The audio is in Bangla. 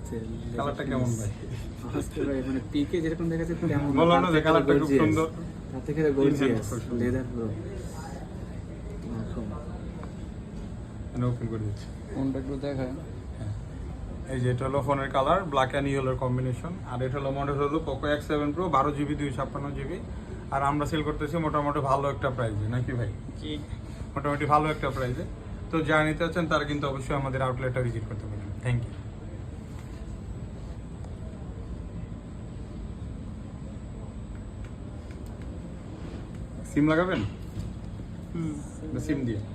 আসছে কালারটা কেমন ভাই? আসছে ভাই, মানে পিকে যেরকম দেখাচ্ছে তেমন না, বললাম না তার যে থেকে কালারটা খুব gorgeous। সুন্দর। তার থেকে গর্জিয়াস খুব সুন্দর। Leather pro. আমি ওপেন করে দিচ্ছি। কোনটা একটু দেখায়? এই যে এটা হলো ফোনের কালার, ব্ল্যাক অ্যান্ড ইয়েলোর কম্বিনেশন। আর এটা হলো মডেল হলো Poco X7 Pro 12GB 256GB। আর আমরা সেল করতেছি মোটামুটি ভালো একটা প্রাইসে, নাকি ভাই? মোটামুটি ভালো একটা প্রাইসে। তো যারা নিতে চাচ্ছেন তারা কিন্তু অবশ্যই আমাদের আউটলেটটা ভিজিট করতে পারেন। Thank you. সিম লাগাবেন? সিম দিয়ে